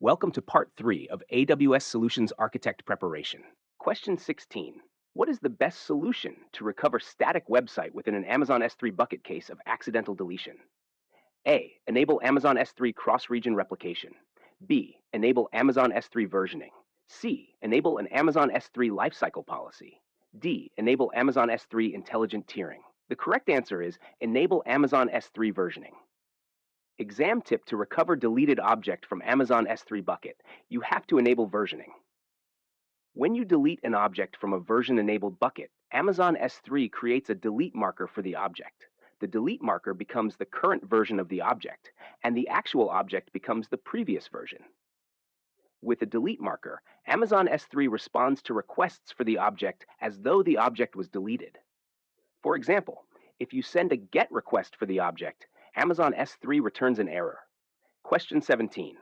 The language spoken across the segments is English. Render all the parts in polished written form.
Welcome to part 3 of AWS Solutions Architect Preparation. Question 16. What is the best solution to recover static website within an Amazon S3 bucket case of accidental deletion? A. Enable Amazon S3 cross-region replication. B. Enable Amazon S3 versioning. C. Enable an Amazon S3 lifecycle policy. D. Enable Amazon S3 intelligent tiering. The correct answer is enable Amazon S3 versioning. Exam tip to recover deleted object from Amazon S3 bucket. You have to enable versioning. When you delete an object from a version-enabled bucket, Amazon S3 creates a delete marker for the object. The delete marker becomes the current version of the object, and the actual object becomes the previous version. With a delete marker, Amazon S3 responds to requests for the object as though the object was deleted. For example, if you send a GET request for the object, Amazon S3 returns an error. Question 17.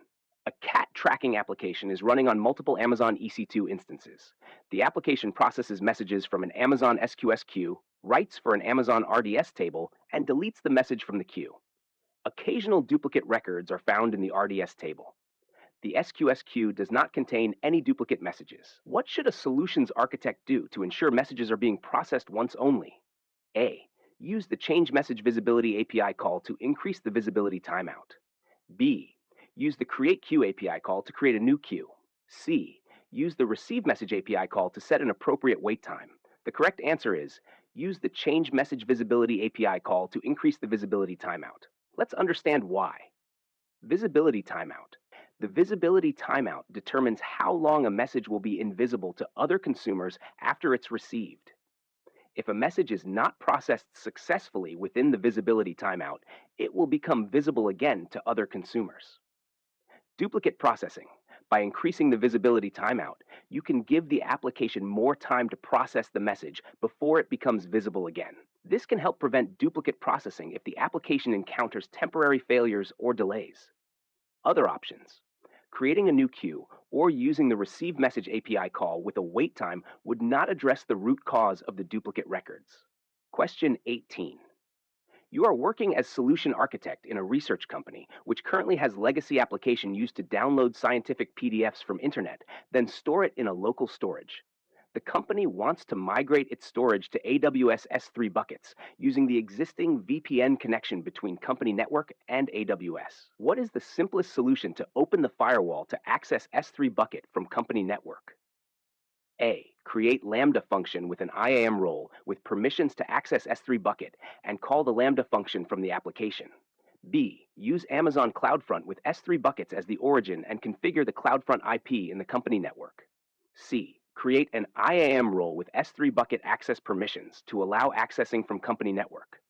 A cat tracking application is running on multiple Amazon EC2 instances. The application processes messages from an Amazon SQS queue, writes for an Amazon RDS table, and deletes the message from the queue. Occasional duplicate records are found in the RDS table. The SQS queue does not contain any duplicate messages. What should a solutions architect do to ensure messages are being processed once only? A. Use the Change Message Visibility API call to increase the visibility timeout. B. Use the Create Queue API call to create a new queue. C. Use the Receive Message API call to set an appropriate wait time. The correct answer is use the Change Message Visibility API call to increase the visibility timeout. Let's understand why. Visibility timeout. The visibility timeout determines how long a message will be invisible to other consumers after it's received. If a message is not processed successfully within the visibility timeout, it will become visible again to other consumers. Duplicate processing. By increasing the visibility timeout, you can give the application more time to process the message before it becomes visible again. This can help prevent duplicate processing if the application encounters temporary failures or delays. Other options. Creating a new queue or using the Receive Message API call with a wait time would not address the root cause of the duplicate records. Question 18. You are working as solution architect in a research company which currently has legacy application used to download scientific PDFs from internet, then store it in a local storage. The company wants to migrate its storage to AWS S3 buckets using the existing VPN connection between company network and AWS. What is the simplest solution to open the firewall to access S3 bucket from company network? A. Create Lambda function with an IAM role with permissions to access S3 bucket and call the Lambda function from the application. B. Use Amazon CloudFront with S3 buckets as the origin and configure the CloudFront IP in the company network. C. Create an IAM role with S3 bucket access permissions to allow accessing from company network.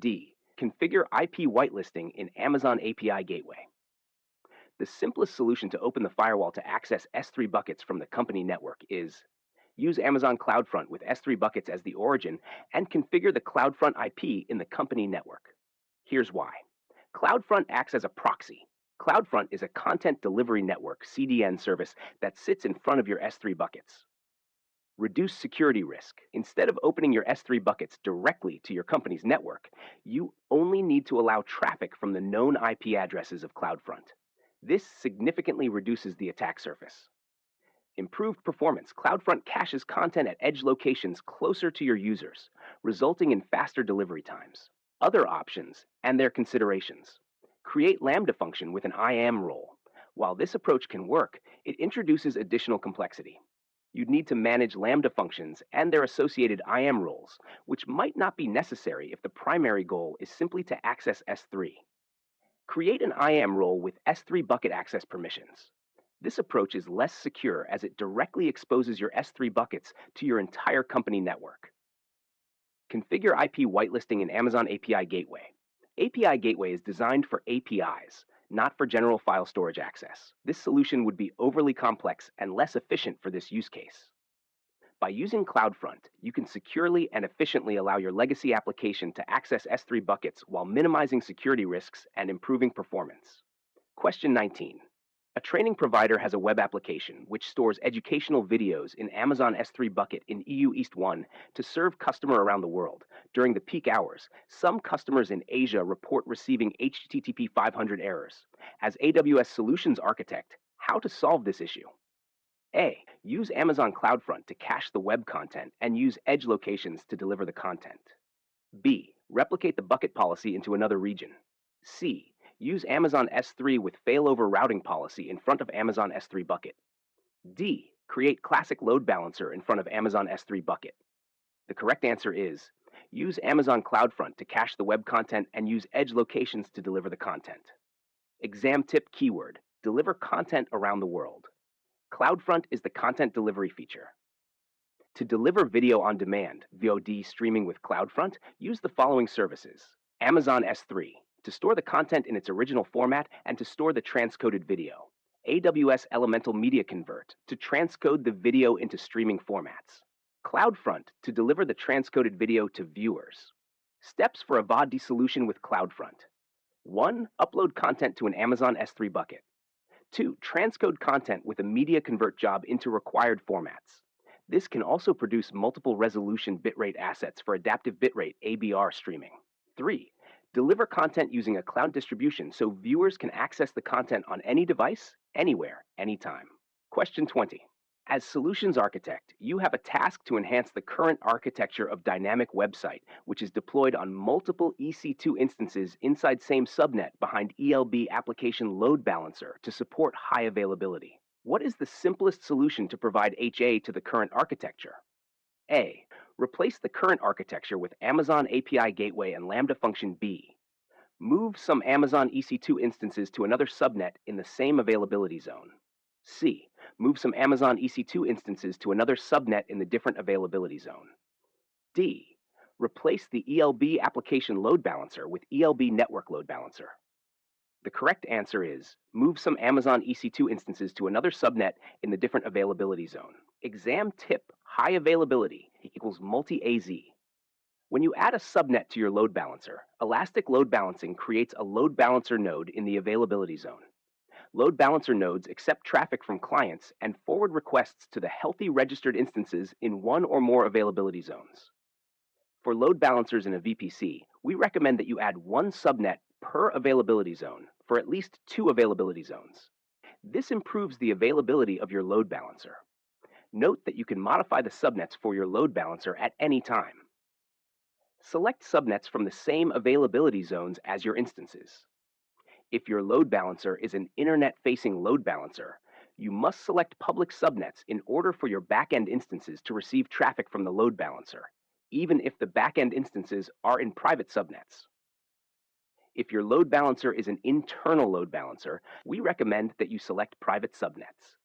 D. Configure IP whitelisting in Amazon API Gateway. The simplest solution to open the firewall to access S3 buckets from the company network is use Amazon CloudFront with S3 buckets as the origin and configure the CloudFront IP in the company network. Here's why. CloudFront acts as a proxy. CloudFront is a content delivery network (CDN) service that sits in front of your S3 buckets. Reduce security risk. Instead of opening your S3 buckets directly to your company's network, you only need to allow traffic from the known IP addresses of CloudFront. This significantly reduces the attack surface. Improved performance. CloudFront caches content at edge locations closer to your users, resulting in faster delivery times. Other options and their considerations. Create Lambda function with an IAM role. While this approach can work, it introduces additional complexity. You'd need to manage Lambda functions and their associated IAM roles, which might not be necessary if the primary goal is simply to access S3. Create an IAM role with S3 bucket access permissions. This approach is less secure as it directly exposes your S3 buckets to your entire company network. Configure IP whitelisting in Amazon API Gateway. API Gateway is designed for APIs, not for general file storage access. This solution would be overly complex and less efficient for this use case. By using CloudFront, you can securely and efficiently allow your legacy application to access S3 buckets while minimizing security risks and improving performance. Question 19. A training provider has a web application which stores educational videos in Amazon S3 bucket in EU East 1 to serve customer around the world. During the peak hours, some customers in Asia report receiving HTTP 500 errors. As AWS Solutions Architect, how to solve this issue? A. Use Amazon CloudFront to cache the web content and use edge locations to deliver the content. B. Replicate the bucket policy into another region. C. Use Amazon S3 with failover routing policy in front of Amazon S3 bucket. D. Create classic load balancer in front of Amazon S3 bucket. The correct answer is use Amazon CloudFront to cache the web content and use edge locations to deliver the content. Exam tip keyword: deliver content around the world. CloudFront is the content delivery feature. To deliver video on demand, VOD streaming with CloudFront, use the following services. Amazon S3, to store the content in its original format and to store the transcoded video. AWS Elemental Media Convert, to transcode the video into streaming formats. CloudFront, to deliver the transcoded video to viewers. Steps for a VOD solution with CloudFront. 1. Upload content to an Amazon S3 bucket. 2. Transcode content with a media convert job into required formats. This can also produce multiple resolution bitrate assets for adaptive bitrate (ABR) streaming. 3. Deliver content using a cloud distribution so viewers can access the content on any device, anywhere, anytime. Question 20. As Solutions Architect, you have a task to enhance the current architecture of dynamic website, which is deployed on multiple EC2 instances inside same subnet behind ELB application load balancer to support high availability. What is the simplest solution to provide HA to the current architecture? A. Replace the current architecture with Amazon API Gateway and Lambda function B. Move some Amazon EC2 instances to another subnet in the same availability zone. C. Move some Amazon EC2 instances to another subnet in the different availability zone. D. Replace the ELB application load balancer with ELB network load balancer. The correct answer is move some Amazon EC2 instances to another subnet in the different availability zone. Exam tip: high availability equals multi-AZ. When you add a subnet to your load balancer, Elastic Load Balancing creates a load balancer node in the availability zone. Load balancer nodes accept traffic from clients and forward requests to the healthy registered instances in one or more availability zones. For load balancers in a VPC, we recommend that you add one subnet per availability zone for at least 2 availability zones. This improves the availability of your load balancer. Note that you can modify the subnets for your load balancer at any time. Select subnets from the same availability zones as your instances. If your load balancer is an internet-facing load balancer, you must select public subnets in order for your backend instances to receive traffic from the load balancer, even if the backend instances are in private subnets. If your load balancer is an internal load balancer, we recommend that you select private subnets.